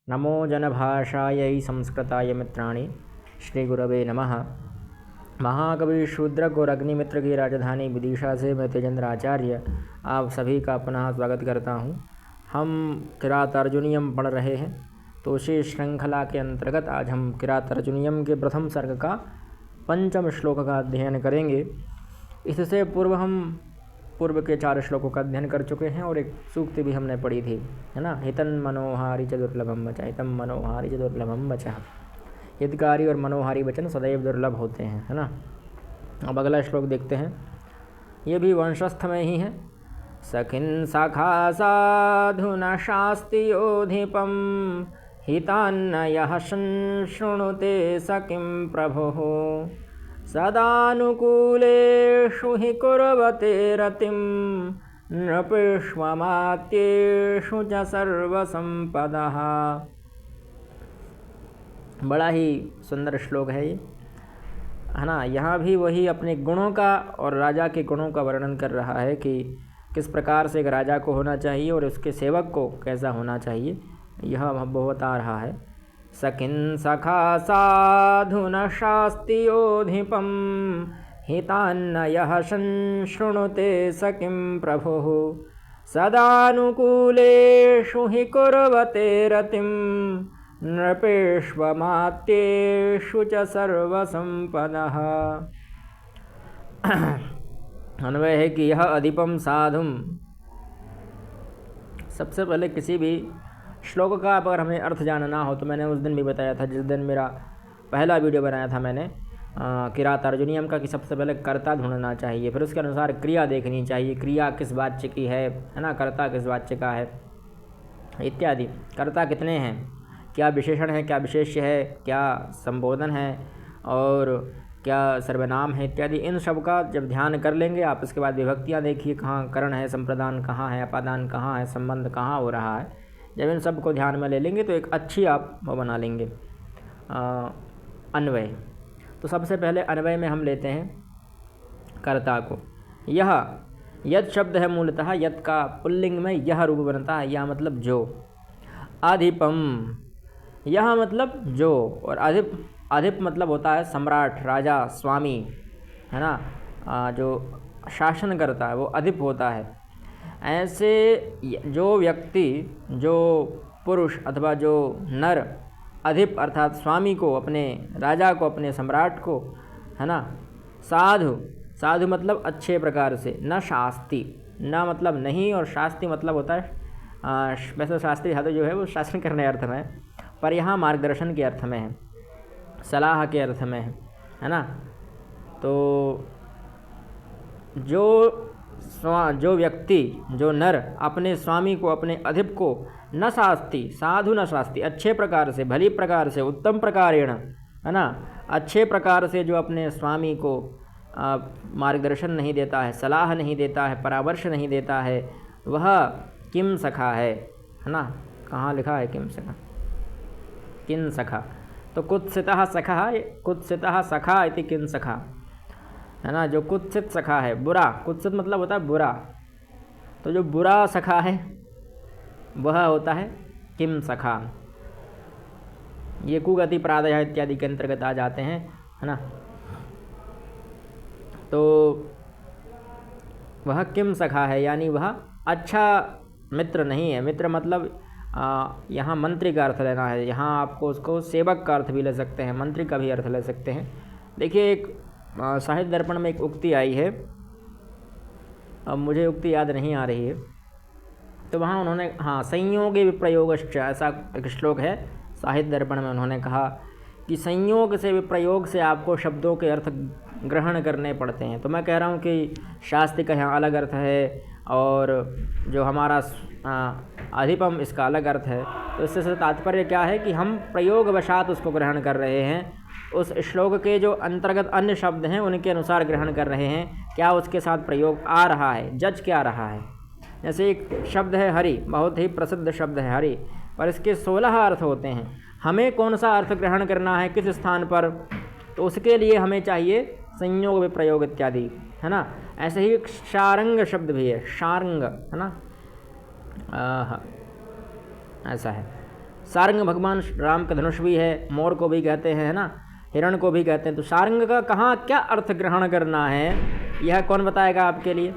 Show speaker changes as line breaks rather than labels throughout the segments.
नमो जनभाषायै संस्कृताय मित्राणि श्रीगुरवे नमः। महाकवि शूद्रक और अग्निमित्र की राजधानी विदिशा से मैं तेजेंद्र आचार्य आप सभी का पुनः स्वागत करता हूँ। हम किरात अर्जुनीयम पढ़ रहे हैं, तो उसी श्रृंखला के अंतर्गत आज हम किरात अर्जुनीयम के प्रथम सर्ग का पंचम श्लोक का अध्ययन करेंगे। इससे पूर्व हम पूर्व के 4 श्लोकों का अध्ययन कर चुके हैं और एक सूक्ति भी हमने पढ़ी थी, है ना। हितन मनोहारी च दुर्लभम वचः, हितम मनोहारी च दुर्लभम वचः। हितकारी और मनोहारी वचन सदैव दुर्लभ होते हैं, है ना। अब अगला श्लोक देखते हैं, ये भी वंशस्थ में ही है। सखिन सखा साधुना शास्ति योधिपम हितान्न यः शृणुते सखिं प्रभुः सदानुकूलेषु हि कुर्वते रतिं नृपेष्वमात्येषु च सर्वसंपदः। बड़ा ही सुंदर श्लोक है ये, है ना। यहाँ भी वही अपने गुणों का और राजा के गुणों का वर्णन कर रहा है कि किस प्रकार से एक राजा को होना चाहिए और उसके सेवक को कैसा होना चाहिए, यह बहुत आ रहा है। सखिन सखा साधुना शास्ति योधिपम हितान्न यः शृणुते सखिं प्रभुः सदानुकूलेषु हि कुर्वते रतिं नृपेष्वमात्येषु च सर्वसंपदः। अन्वय है कि यह अधिपम साधुम, सबसे पहले किसी भी श्लोक का अगर हमें अर्थ जानना हो तो मैंने उस दिन भी बताया था, जिस दिन मेरा पहला वीडियो बनाया था मैंने किरात अर्जुनीयम का, कि सबसे पहले कर्ता ढूंढना चाहिए, फिर उसके अनुसार क्रिया देखनी चाहिए, क्रिया किस वाच्य की है ना, कर्ता किस वाच्य का है इत्यादि। कर्ता कितने हैं, क्या विशेषण है, क्या विशेष्य है, क्या संबोधन है और क्या सर्वनाम है इत्यादि। इन सब का जब ध्यान कर लेंगे आप, इसके बाद विभक्तियाँ देखिए, कहाँ करण है, संप्रदान कहाँ है, अपादान कहाँ है, संबंध कहाँ हो रहा है। जब इन सब को ध्यान में ले लेंगे तो एक अच्छी आप वो बना लेंगे अन्वय। तो सबसे पहले अन्वय में हम लेते हैं कर्ता को। यह यद शब्द है मूलतः, यद का पुल्लिंग में यह रूप बनता है, यह मतलब जो। अधिपम, यह मतलब जो, और अधिप, अधिप मतलब होता है सम्राट, राजा, स्वामी, है ना। जो शासन करता है वो अधिप होता है। ऐसे जो व्यक्ति, जो पुरुष अथवा जो नर अधिप अर्थात स्वामी को, अपने राजा को, अपने सम्राट को, है ना। साधु, साधु मतलब अच्छे प्रकार से। न शास्ति, न मतलब नहीं, और शास्ति मतलब होता है वैसे शास्त्री धातु जो है वो शासन करने अर्थ में है, पर यहाँ मार्गदर्शन के अर्थ में है, सलाह के अर्थ में है ना। तो जो व्यक्ति, जो नर अपने स्वामी को, अपने अधिप को न शास्ति, साधु न शास्ति, अच्छे प्रकार से, भली प्रकार से, उत्तम प्रकारेण, है ना, अच्छे प्रकार से जो अपने स्वामी को मार्गदर्शन नहीं देता है, सलाह नहीं देता है, परामर्श नहीं देता है, वह किम सखा है ना। कहाँ लिखा है किम सखा, किन सखा। तो कुत्सितः सखा, कुत्सितः सखा इति किन सखा, है ना। जो कुत्सित सखा है, बुरा, कुत्सित मतलब होता है बुरा, तो जो बुरा सखा है वह होता है किम सखा। ये कुगति प्रादय इत्यादि के अंतर्गत आ जाते हैं, है ना। तो वह किम सखा है, यानी वह अच्छा मित्र नहीं है। मित्र मतलब यहाँ मंत्री का अर्थ लेना है, यहाँ आपको उसको सेवक का अर्थ भी ले सकते हैं, मंत्री का भी अर्थ ले सकते हैं। देखिए एक साहित्य दर्पण में एक उक्ति आई है, अब मुझे उक्ति याद नहीं आ रही है, तो वहाँ उन्होंने, हाँ, संयोगे विप्रयोगश्च, ऐसा एक श्लोक है साहित्य दर्पण में। उन्होंने कहा कि संयोग से, विप्रयोग से आपको शब्दों के अर्थ ग्रहण करने पड़ते हैं। तो मैं कह रहा हूँ कि शास्त्री का यहाँ अलग अर्थ है और जो हमारा अधिपम इसका अलग अर्थ है। तो इससे तात्पर्य क्या है कि हम प्रयोगवशात उसको ग्रहण कर रहे हैं, उस श्लोक के जो अंतर्गत अन्य शब्द हैं उनके अनुसार ग्रहण कर रहे हैं, क्या उसके साथ प्रयोग आ रहा है, जज क्या रहा है। जैसे एक शब्द है हरि, बहुत ही प्रसिद्ध शब्द है हरि, पर इसके 16 अर्थ होते हैं। हमें कौन सा अर्थ ग्रहण करना है किस स्थान पर, तो उसके लिए हमें चाहिए संयोग विप्रयोग इत्यादि, है ना। ऐसे ही शारंग शब्द भी है, शारंग, है ना। ऐसा है सारंग भगवान राम का धनुष भी है, मोर को भी कहते हैं, है ना, हिरण को भी कहते हैं। तो सारंग का कहाँ क्या अर्थ ग्रहण करना है, यह कौन बताएगा आपके लिए?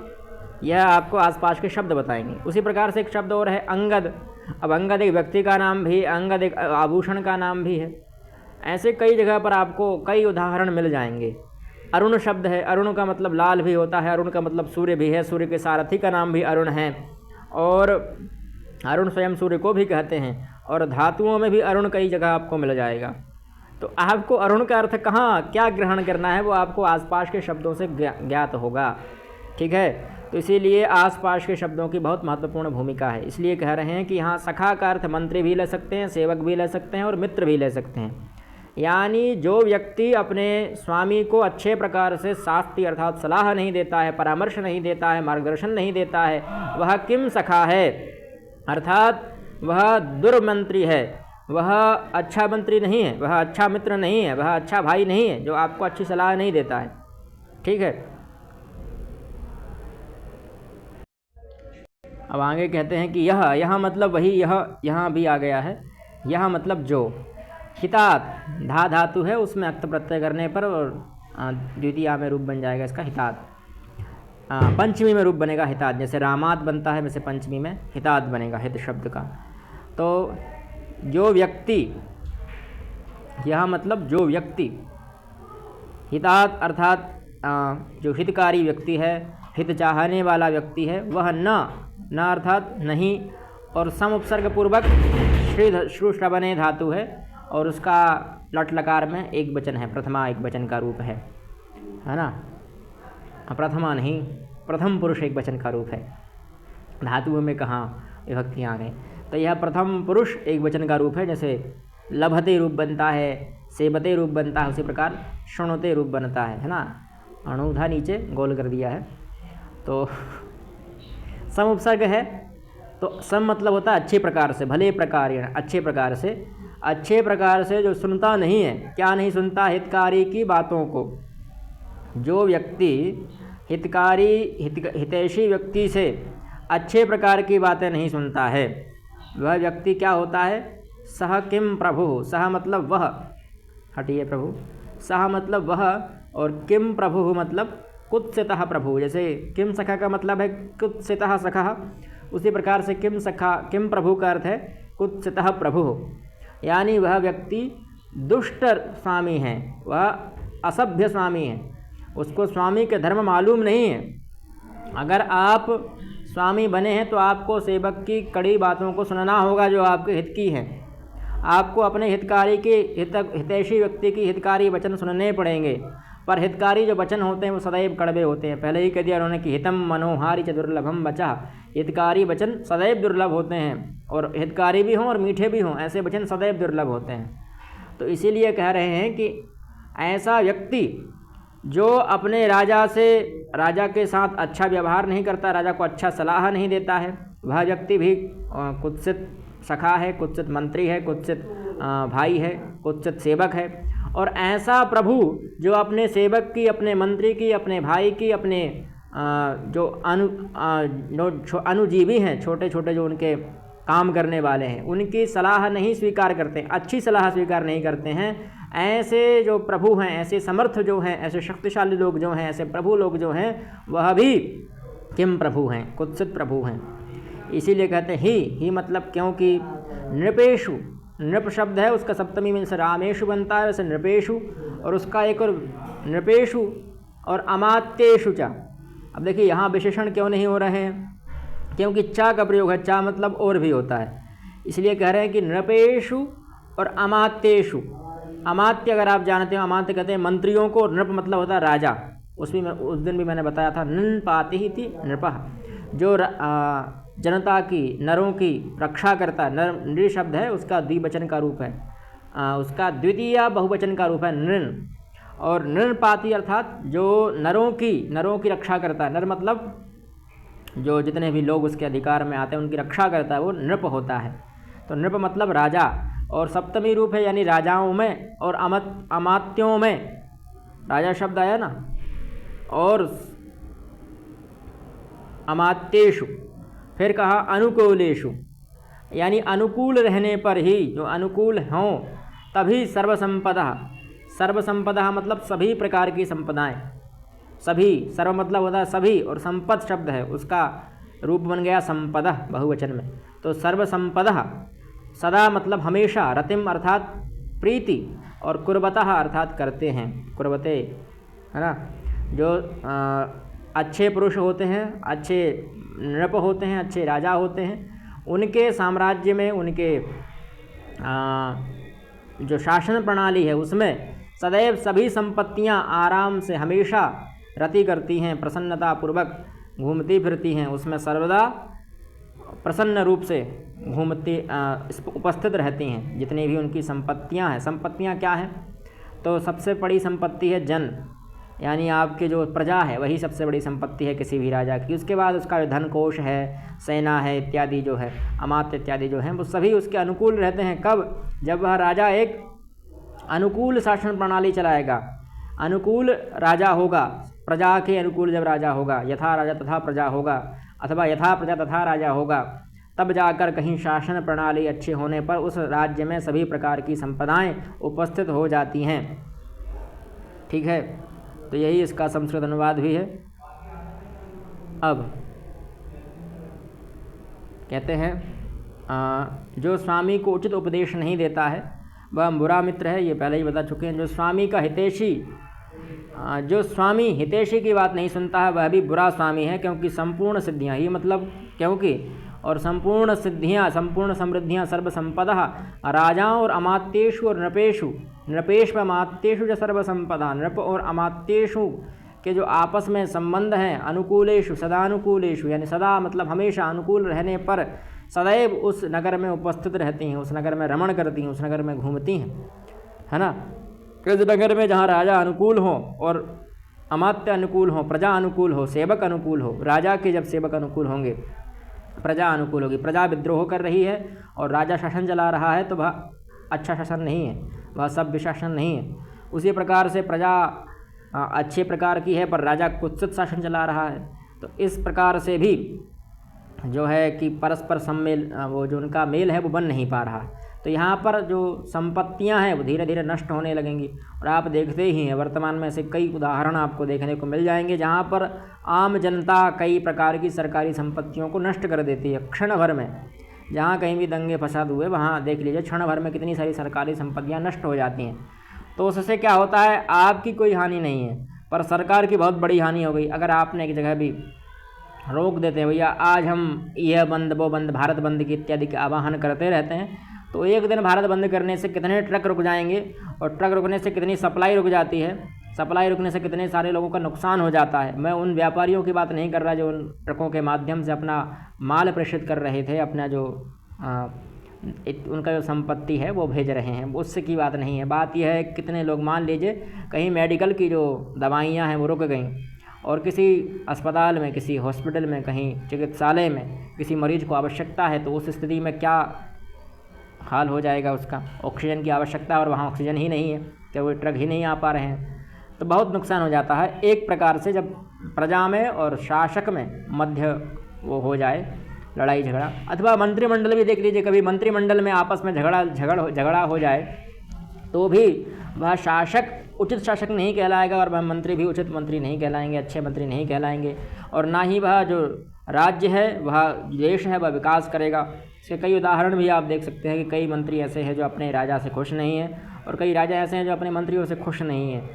यह आपको आसपास के शब्द बताएंगे। उसी प्रकार से एक शब्द और है अंगद। अब अंगद एक व्यक्ति का नाम भी, अंगद एक आभूषण का नाम भी है। ऐसे कई जगह पर आपको कई उदाहरण मिल जाएंगे। अरुण शब्द है, अरुण का मतलब लाल भी होता है, अरुण का मतलब सूर्य भी है, सूर्य के सारथी का नाम भी अरुण है, और अरुण स्वयं सूर्य को भी कहते हैं। और धातुओं में भी अरुण कई जगह आपको मिल जाएगा। तो आपको अरुण का अर्थ कहाँ क्या ग्रहण करना है वो आपको आसपास के शब्दों से ज्ञात होगा, ठीक है। तो इसीलिए आसपास के शब्दों की बहुत महत्वपूर्ण भूमिका है। इसलिए कह रहे हैं कि यहाँ सखा का अर्थ मंत्री भी ले सकते हैं, सेवक भी ले सकते हैं और मित्र भी ले सकते हैं। यानी जो व्यक्ति अपने स्वामी को अच्छे प्रकार से शास्त्री अर्थात सलाह नहीं देता है, परामर्श नहीं देता है, मार्गदर्शन नहीं देता है, वह किम सखा है, अर्थात वह दुर्मंत्री है, वह अच्छा मंत्री नहीं है, वह अच्छा मित्र नहीं है, वह अच्छा भाई नहीं है, जो आपको अच्छी सलाह नहीं देता है, ठीक है। अब आगे कहते हैं कि यह मतलब वही, यहाँ भी आ गया है। यह मतलब जो, हितात धा धातु है, उसमें अक्त प्रत्यय करने पर द्वितीया में रूप बन जाएगा इसका हितात। पंचमी में रूप बनेगा हितात, जैसे रामात बनता है वैसे पंचमी में हितात बनेगा हित शब्द का। तो जो व्यक्ति, यह मतलब जो व्यक्ति, हितात अर्थात जो हितकारी व्यक्ति है, हित चाहने वाला व्यक्ति है, वह न अर्थात नहीं, और सम उपसर्ग पूर्वक श्रू श्रवणे धातु है, और उसका लट लकार में एक वचन है, प्रथमा एक वचन का रूप है ना, प्रथमा नहीं, प्रथम पुरुष एक वचन का रूप है। धातुओं में कहाँ विभक्ति आ गए, तो यह प्रथम पुरुष एक वचन का रूप है। जैसे लभते रूप बनता है, सेबते रूप बनता है, उसी प्रकार शृणुते रूप बनता है ना। अणुधा नीचे गोल कर दिया है। तो सम उपसर्ग है, तो सम मतलब होता है अच्छे प्रकार से, भले प्रकार, अच्छे प्रकार से, अच्छे प्रकार से जो सुनता नहीं है, क्या नहीं सुनता, हितकारी की बातों को। जो व्यक्ति हितैषी व्यक्ति से अच्छे प्रकार की बातें नहीं सुनता है, वह व्यक्ति क्या होता है, सह किम प्रभु, सह मतलब वह, हटिए प्रभु, सह मतलब वह, और किम प्रभु मतलब कुत्सितः प्रभु। जैसे किम सखा का मतलब है कुत्सितः सखा, उसी प्रकार से किम सखा, किम प्रभु का अर्थ है कुत्सितः प्रभु। यानी वह व्यक्ति दुष्ट स्वामी है, वह असभ्य स्वामी है, उसको स्वामी के धर्म मालूम नहीं है। अगर आप स्वामी बने हैं तो आपको सेवक की कड़ी बातों को सुनना होगा जो आपके हित की हैं। आपको अपने हितकारी के हितैषी व्यक्ति की हितकारी वचन सुनने पड़ेंगे, पर हितकारी जो वचन होते हैं वो सदैव कड़वे होते हैं। पहले ही कह दिया उन्होंने कि हितम मनोहारी च दुर्लभम बचा, हितकारी वचन सदैव दुर्लभ होते हैं, और हितकारी भी हों और मीठे भी हों, ऐसे वचन सदैव दुर्लभ होते हैं। तो इसीलिए कह रहे हैं कि ऐसा व्यक्ति जो अपने राजा के साथ अच्छा व्यवहार नहीं करता, राजा को अच्छा सलाह नहीं देता है, वह व्यक्ति भी कुत्सित सखा है, कुत्सित मंत्री है, कुत्सित भाई है, कुत्सित सेवक है। और ऐसा प्रभु जो अपने सेवक की, अपने मंत्री की, अपने भाई की, अपने जो अनुजीवी हैं, छोटे छोटे जो उनके काम करने वाले हैं, उनकी सलाह नहीं स्वीकार करते, अच्छी सलाह स्वीकार नहीं करते हैं, ऐसे जो प्रभु हैं, ऐसे समर्थ जो हैं, ऐसे शक्तिशाली लोग जो हैं, ऐसे प्रभु लोग जो हैं, वह भी किम प्रभु हैं, कुत्सित प्रभु हैं। इसीलिए कहते हैं ही मतलब क्योंकि नृपेशु, नृप शब्द है, उसका सप्तमी में से रामेशु बनता है, वैसे नृपेशु, और उसका एक और नृपेशु और अमात्येषु चा। अब देखिए यहाँ विशेषण क्यों नहीं हो रहे हैं, क्योंकि चा का प्रयोग है, चा मतलब और भी होता है, इसलिए कह रहे हैं कि नृपेशु और अमात्येषु। अमात्य अगर आप जानते हो, अमात्य कहते हैं मंत्रियों को, नृप मतलब होता है राजा। उस दिन भी मैंने बताया था, नृपाति ही थी नृपः, जो जनता की, नरों की रक्षा करता है। नृ शब्द है, उसका द्विवचन का रूप है, उसका द्वितीय बहुवचन का रूप है नृन। और नृपाति अर्थात जो नरों की रक्षा करता है। नर मतलब जो जितने भी लोग उसके अधिकार में आते हैं उनकी रक्षा करता है, वो नृप होता है। तो नृप मतलब राजा, और सप्तमी रूप है, यानी राजाओं में और अमात्यों में, राजा शब्द आया ना, और अमात्येषु, फिर कहा अनुकूलेषु। यानी अनुकूल रहने पर ही, जो अनुकूल हों तभी सर्वसंपदा, सर्वसंपदा मतलब सभी प्रकार की संपदाएं, सभी, सर्व मतलब होता है सभी, और संपद शब्द है उसका रूप बन गया संपदा बहुवचन में। तो सर्वसंपदा, सदा मतलब हमेशा, रतिम अर्थात प्रीति, और कुर्बतः अर्थात करते हैं, कुर्बते है ना। जो अच्छे पुरुष होते हैं, अच्छे नृप होते हैं, अच्छे राजा होते हैं, उनके साम्राज्य में, उनके जो शासन प्रणाली है उसमें सदैव सभी संपत्तियां आराम से हमेशा रति करती हैं, प्रसन्नता पूर्वक घूमती फिरती हैं, उसमें सर्वदा प्रसन्न रूप से घूमती उपस्थित रहती हैं, जितनी भी उनकी संपत्तियां हैं। संपत्तियां क्या हैं? तो सबसे बड़ी संपत्ति है जन, यानी आपके जो प्रजा है वही सबसे बड़ी संपत्ति है किसी भी राजा की। उसके बाद उसका जो धन कोष है, सेना है इत्यादि जो है, अमात्य इत्यादि जो हैं, वो सभी उसके अनुकूल रहते हैं। कब? जब वह राजा एक अनुकूल शासन प्रणाली चलाएगा, अनुकूल राजा होगा, प्रजा के अनुकूल जब राजा होगा, यथा राजा तथा प्रजा होगा, अथवा यथा प्रजा तथा राजा होगा, तब जाकर कहीं शासन प्रणाली अच्छे होने पर उस राज्य में सभी प्रकार की संपदाएं उपस्थित हो जाती हैं। ठीक है, तो यही इसका संस्कृत अनुवाद भी है। अब कहते हैं जो स्वामी को उचित उपदेश नहीं देता है वह बुरा मित्र है, ये पहले ही बता चुके हैं। जो स्वामी का हितैषी, जो स्वामी हितैषी की बात नहीं सुनता है वह भी बुरा स्वामी है, क्योंकि संपूर्ण सिद्धियाँ, ये मतलब क्योंकि, और संपूर्ण सिद्धियाँ, संपूर्ण समृद्धियाँ, सर्वसंपदा राजाओं और अमात्येषु और नृपेषु, नृपेश व अमात्येषु च सर्वसंपदा, नृप और अमात्येषु के जो आपस में संबंध हैं, अनुकूलेषु सदानुकूलेषु, यानी सदा मतलब हमेशा अनुकूल रहने पर सदैव उस नगर में उपस्थित रहती हैं, उस नगर में रमण करती हैं, उस नगर में घूमती हैं, है ना। इस नगर में जहाँ राजा अनुकूल हो और अमात्य अनुकूल हो, प्रजा अनुकूल हो, सेवक अनुकूल हो, राजा के जब सेवक अनुकूल होंगे प्रजा अनुकूल होगी। प्रजा विद्रोह कर रही है और राजा शासन चला रहा है तो वह अच्छा शासन नहीं है, वह सभ्य शासन नहीं है। उसी प्रकार से प्रजा अच्छे प्रकार की है पर राजा कुत्सित शासन चला रहा है, तो इस प्रकार से भी जो है कि परस्पर सम्मेल, वो जो उनका मेल है वो बन नहीं पा रहा। तो यहाँ पर जो संपत्तियाँ हैं वो धीरे धीरे नष्ट होने लगेंगी, और आप देखते ही हैं वर्तमान में ऐसे कई उदाहरण आपको देखने को मिल जाएंगे जहाँ पर आम जनता कई प्रकार की सरकारी संपत्तियों को नष्ट कर देती है क्षण भर में। जहाँ कहीं भी दंगे फसाद हुए वहाँ देख लीजिए क्षण भर में कितनी सारी सरकारी संपत्तियाँ नष्ट हो जाती हैं। तो उससे क्या होता है, आपकी कोई हानि नहीं है पर सरकार की बहुत बड़ी हानि हो गई। अगर आपने एक जगह भी रोक देते हैं, भैया आज हम यह बंद वो बंद, भारत बंद की इत्यादि के आह्वान करते रहते हैं, तो एक दिन भारत बंद करने से कितने ट्रक रुक जाएंगे, और ट्रक रुकने से कितनी सप्लाई रुक जाती है, सप्लाई रुकने से कितने सारे लोगों का नुकसान हो जाता है। मैं उन व्यापारियों की बात नहीं कर रहा जो उन ट्रकों के माध्यम से अपना माल प्रेषित कर रहे थे, अपना जो उनका जो संपत्ति है वो भेज रहे हैं, उससे की बात नहीं है। बात यह है कितने लोग, मान लीजिए कहीं मेडिकल की जो दवाइयाँ हैं वो रुक गई, और किसी अस्पताल में, किसी हॉस्पिटल में, कहीं चिकित्सालय में किसी मरीज को आवश्यकता है, तो उस स्थिति में क्या हाल हो जाएगा उसका। ऑक्सीजन की आवश्यकता और वहाँ ऑक्सीजन ही नहीं है, क्या वो ट्रक ही नहीं आ पा रहे हैं, तो बहुत नुकसान हो जाता है। एक प्रकार से जब प्रजा में और शासक में मध्य वो हो जाए लड़ाई झगड़ा, अथवा मंत्रिमंडल भी देख लीजिए, कभी मंत्रिमंडल में आपस में झगड़ा हो जाए तो भी वह शासक उचित शासक नहीं कहलाएगा, और वह मंत्री भी उचित मंत्री नहीं कहलाएंगे, अच्छे मंत्री नहीं कहलाएंगे, और ना ही वह जो राज्य है, वह देश है, वह विकास करेगा। इसके कई उदाहरण भी आप देख सकते हैं कि कई मंत्री ऐसे हैं जो अपने राजा से खुश नहीं हैं, और कई राजा ऐसे हैं जो अपने मंत्रियों से खुश नहीं हैं।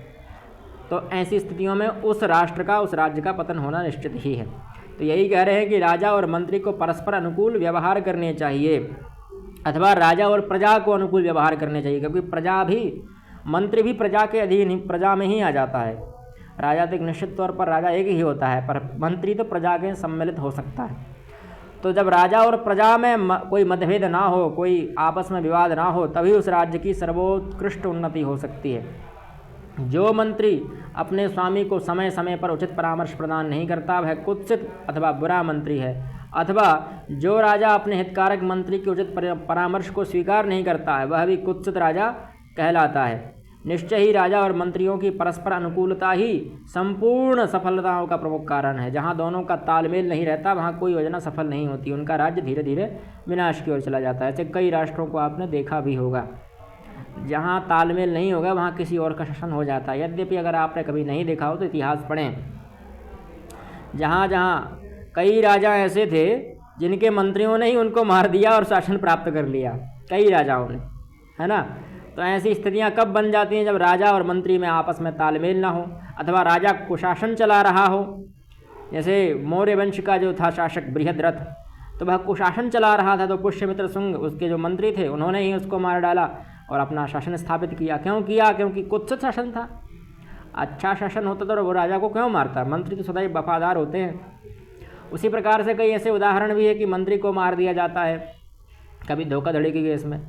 तो ऐसी स्थितियों में उस राष्ट्र का, उस राज्य का पतन होना निश्चित ही है। तो यही कह रहे हैं कि राजा और मंत्री को परस्पर अनुकूल व्यवहार करने चाहिए, अथवा राजा और प्रजा को अनुकूल व्यवहार करने चाहिए, क्योंकि प्रजा भी, मंत्री भी प्रजा के अधीन, प्रजा में ही आ जाता है। राजा तो एक निश्चित तौर पर राजा एक ही होता है, पर मंत्री तो प्रजा के सम्मिलित हो सकता है। तो जब राजा और प्रजा में कोई मतभेद ना हो, कोई आपस में विवाद ना हो, तभी उस राज्य की सर्वोत्कृष्ट उन्नति हो सकती है। जो मंत्री अपने स्वामी को समय समय पर उचित परामर्श प्रदान नहीं करता वह कुत्सित अथवा बुरा मंत्री है, अथवा जो राजा अपने हितकारक मंत्री के उचित परामर्श को स्वीकार नहीं करता है वह भी कुत्सित राजा कहलाता है। निश्चय ही राजा और मंत्रियों की परस्पर अनुकूलता ही संपूर्ण सफलताओं का प्रमुख कारण है। जहाँ दोनों का तालमेल नहीं रहता वहाँ कोई योजना सफल नहीं होती, उनका राज्य धीरे धीरे विनाश की ओर चला जाता है। ऐसे कई राष्ट्रों को आपने देखा भी होगा, जहाँ तालमेल नहीं होगा वहाँ किसी और का शासन हो जाता है। यद्यपि अगर आपने कभी नहीं देखा हो तो इतिहास पढ़ें, जहाँ जहाँ कई राजा ऐसे थे जिनके मंत्रियों ने ही उनको मार दिया और शासन प्राप्त कर लिया, कई राजाओं ने, है ना। तो ऐसी स्थितियाँ कब बन जाती हैं, जब राजा और मंत्री में आपस में तालमेल ना हो अथवा राजा कुशासन चला रहा हो। जैसे मौर्य वंश का जो था शासक बृहद्रथ, तो वह कुशासन चला रहा था, तो पुष्यमित्र शुंग उसके जो मंत्री थे उन्होंने ही उसको मार डाला और अपना शासन स्थापित किया। क्यों किया? क्योंकि कुत्सित शासन था। अच्छा शासन होता तो वो राजा को क्यों मारता? मंत्री तो सदैव वफादार होते हैं। उसी प्रकार से कई ऐसे उदाहरण भी है कि मंत्री को मार दिया जाता है कभी धोखाधड़ी के केस में,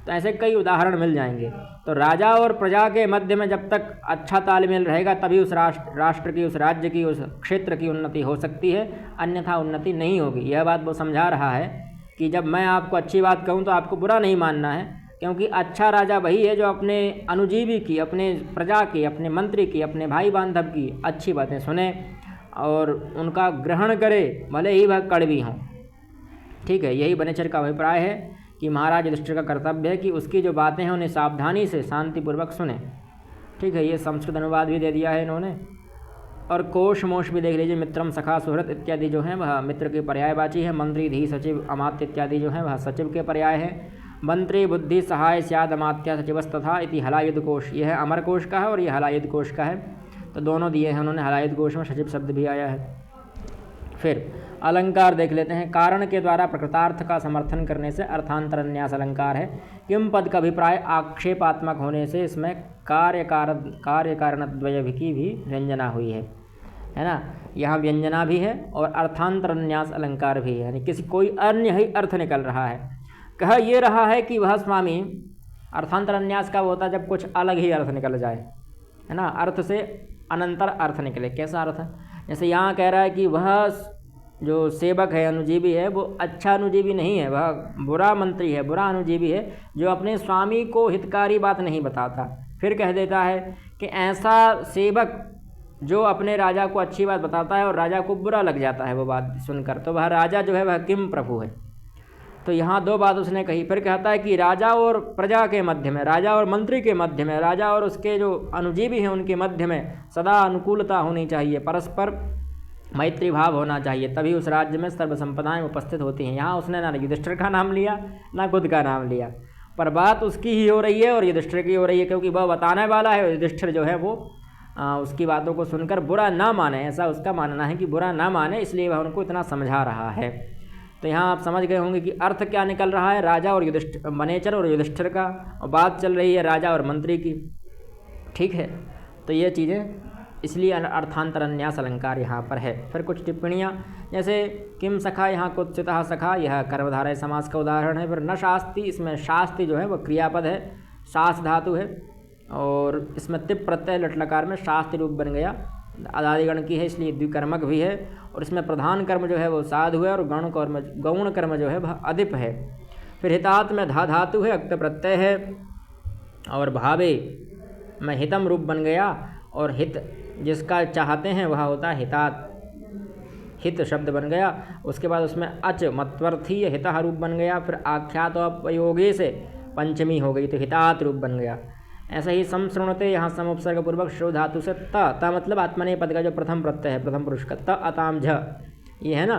तो ऐसे कई उदाहरण मिल जाएंगे। तो राजा और प्रजा के मध्य में जब तक अच्छा तालमेल रहेगा तभी उस राष्ट्र की, उस राज्य की, उस क्षेत्र की उन्नति हो सकती है, अन्यथा उन्नति नहीं होगी। यह बात वो समझा रहा है कि जब मैं आपको अच्छी बात कहूँ तो आपको बुरा नहीं मानना है, क्योंकि अच्छा राजा वही है जो अपने अनुजीवी की, अपने प्रजा की, अपने मंत्री की, अपने भाई बांधव की अच्छी बातें सुने और उनका ग्रहण करे, भले ही वह कड़वी हों। ठीक है, यही वनेचर का अभिप्राय है कि महाराज युधिष्ठिर का कर्तव्य है कि उसकी जो बातें हैं उन्हें सावधानी से शांतिपूर्वक सुने। ठीक है, ये संस्कृत अनुवाद भी दे दिया है इन्होंने। और कोश मोश भी देख लीजिए, मित्रम सखा सुहृत इत्यादि जो हैं वह मित्र के पर्यायवाची है। मंत्री धी सचिव अमात्य इत्यादि जो हैं वह सचिव के पर्याय है। मंत्री बुद्धि सहाय स्याद अमात्या सचिवस्तथा इति हलायुध कोश, यह है अमर कोश का है और यह हलायुध कोश का है, तो दोनों दिए हैं उन्होंने। हलायुध कोश में सचिव शब्द भी आया है। फिर अलंकार देख लेते हैं। कारण के द्वारा प्रकृतार्थ का समर्थन करने से अर्थांतरन्यास अलंकार है। किम पद का अभिप्राय आक्षेपात्मक होने से इसमें कार्य कारणद्वय की भी व्यंजना हुई है ना। यहाँ व्यंजना भी है और अर्थांतरन्यास अलंकार भी है, यानी किसी कोई अन्य ही अर्थ निकल रहा है। कह ये रहा है कि वह स्वामी, अर्थांतरन्यास का होता है जब कुछ अलग ही अर्थ निकल जाए, है ना, अर्थ से अनंतर अर्थ निकले। कैसा अर्थ है? जैसे यहाँ कह रहा है कि वह जो सेवक है, अनुजीवी है, वो अच्छा अनुजीवी नहीं है, वह बुरा मंत्री है, बुरा अनुजीवी है, जो अपने स्वामी को हितकारी बात नहीं बताता। फिर कह देता है कि ऐसा सेवक जो अपने राजा को अच्छी बात बताता है और राजा को बुरा लग जाता है वो बात सुनकर, तो वह राजा जो है वह किम प्रभु है। तो यहाँ दो बात उसने कही। फिर कहता है कि राजा और प्रजा के मध्य में, राजा और मंत्री के मध्य में, राजा और उसके जो अनुजीवी हैं उनके मध्य में सदा अनुकूलता होनी चाहिए, परस्पर मैत्री भाव होना चाहिए, तभी उस राज्य में सर्व संपदाएँ उपस्थित होती हैं। यहाँ उसने ना युधिष्ठिर का नाम लिया ना खुद का नाम लिया, पर बात उसकी ही हो रही है और युधिष्ठिर की हो रही है, क्योंकि वह बताने वाला है। युधिष्ठिर जो है वो उसकी बातों को सुनकर बुरा ना माने, ऐसा उसका मानना है कि बुरा ना माने, इसलिए वह उनको इतना समझा रहा है। तो यहाँ आप समझ गए होंगे कि अर्थ क्या निकल रहा है, राजा और युधिष्ठिर, वनेचर और युधिष्ठिर का, और बात चल रही है राजा और मंत्री की। ठीक है, तो ये चीज़ें इसलिए अर्थांतरन्यास अलंकार यहाँ पर है। फिर कुछ टिप्पणियाँ, जैसे किम सखा, यहाँ कुत्सितः सखा, यह कर्मधारय समास का उदाहरण है। फिर न शास्ति, इसमें शास्ति जो है वह क्रियापद है, शास धातु है, और इसमें तिप प्रत्यय लट्लकार में शास्त्र रूप बन गया, आदादिगण की है इसलिए द्विकर्मक भी है। और इसमें प्रधान कर्म जो है वो साधु है और गौण कर्म जो है वह अधिप है। फिर हितात में धा धातु है, अक्त प्रत्यय है, और भावे में हितम रूप बन गया, और हित जिसका चाहते हैं वह होता है हितात, हित शब्द बन गया। उसके बाद उसमें अच मत्वर्थी हितः रूप बन गया। फिर आख्यात उपयोगे से पंचमी हो गई तो हितात रूप बन गया। ऐसे ही समश्रुणते, यहाँ समुपसर्ग पूर्वक श्रो धातु से त मतलब आत्मनेय पद का जो प्रथम प्रत्यय है, प्रथम पुरुष का, त अताम झ ये है ना,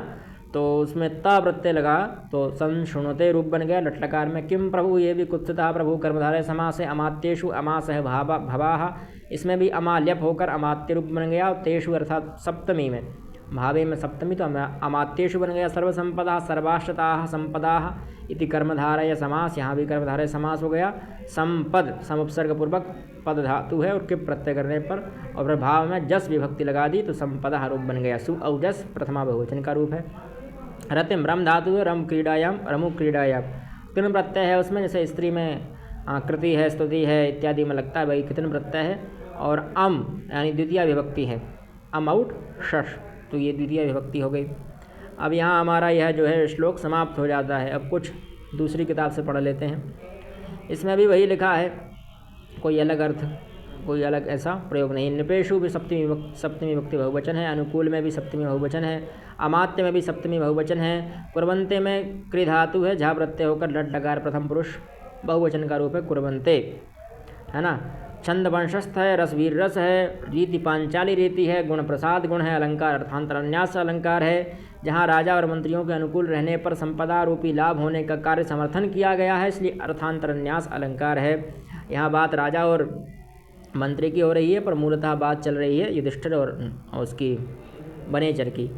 तो उसमें त प्रत्यय लगा तो संशृणुते रूप बन गया। लट्लकार में किम प्रभु, ये भी कुत्सितः प्रभु कर्मधारय समास है। अमात्येषु अमास है भवाह, इसमें भी अमाल्यप होकर अमात्य रूप बन गया। और तेषु अर्थात सप्तमी में, भावे में सप्तमी तो अमात्येषु बन गया। सर्वसंपदा सर्वाश्रताः संपदाः इति कर्मधारय समास, यहाँ भी कर्मधारय समास हो गया। संपद समुपसर्ग पूर्वक पद धातु है और किप प्रत्यय करने पर, और फिर भाव में जस विभक्ति लगा दी तो संपदा रूप बन गया। सु औ जस प्रथमा बहुवचन का रूप है। रतिम रम धातु है, रम क्रीडायाम रमु क्रीडायाम, किन प्रत्यय है उसमें, जैसे स्त्री में कृति है, स्तुति है इत्यादि में लगता है भाई कितन प्रत्यय है। और अम यानी द्वितीय विभक्ति है, अम आउट शश, तो ये द्वितीय विभक्ति हो गई। अब यहाँ हमारा यह जो है श्लोक समाप्त हो जाता है। अब कुछ दूसरी किताब से पढ़ लेते हैं। इसमें भी वही लिखा है, कोई अलग अर्थ, कोई अलग ऐसा प्रयोग नहीं। नृपेषु भी सप्तमी विभक्ति बहुवचन है, अनुकूल में भी सप्तमी बहुवचन है, अमात्य में भी सप्तमी बहुवचन है, कुर्वन्ते में क्रि धातु है, झा प्रत्यय होकर लट डकार प्रथम पुरुष बहुवचन का रूप है कुर्वन्ते, है ना। छंद वंशस्थ है, रसवीर रस है, रीति पांचाली रीति है, गुण प्रसाद गुण है, अलंकार अर्थांतरन्यास अलंकार है। जहाँ राजा और मंत्रियों के अनुकूल रहने पर संपदा रूपी लाभ होने का कार्य समर्थन किया गया है, इसलिए अर्थांतरन्यास अलंकार है। यहाँ बात राजा और मंत्री की हो रही है, पर मूलतः बात चल रही है युधिष्ठिर और उसकी बनेचर की।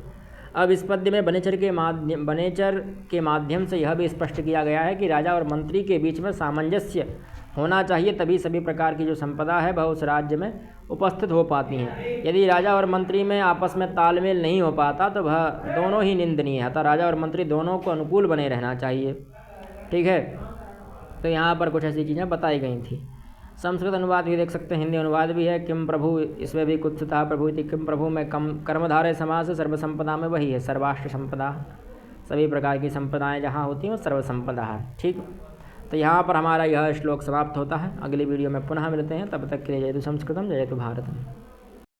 अब इस पद्य में बनेचर के माध्यम से यह भी स्पष्ट किया गया है कि राजा और मंत्री के बीच में सामंजस्य होना चाहिए, तभी सभी प्रकार की जो संपदा है वह उस राज्य में उपस्थित हो पाती हैं। यदि राजा और मंत्री में आपस में तालमेल नहीं हो पाता तो वह दोनों ही निंदनीय है, अतः राजा और मंत्री दोनों को अनुकूल बने रहना चाहिए। ठीक है, तो यहाँ पर कुछ ऐसी चीज़ें बताई गई थी। संस्कृत अनुवाद भी देख सकते हैं, हिंदी अनुवाद भी है। किम प्रभु, इसमें भी कुत्सिता प्रभु इति किम प्रभु में कर्मधारय समास, सर्वसंपदा में वही है सर्वाष्ट संपदा, सभी प्रकार की संपदाएं जहाँ होती हैं वो सर्वसंपदा है। ठीक, तो यहाँ पर हमारा यह श्लोक समाप्त होता है। अगली वीडियो में पुनः मिलते हैं, तब तक के लिए जयतु संस्कृतम जयतु भारतम।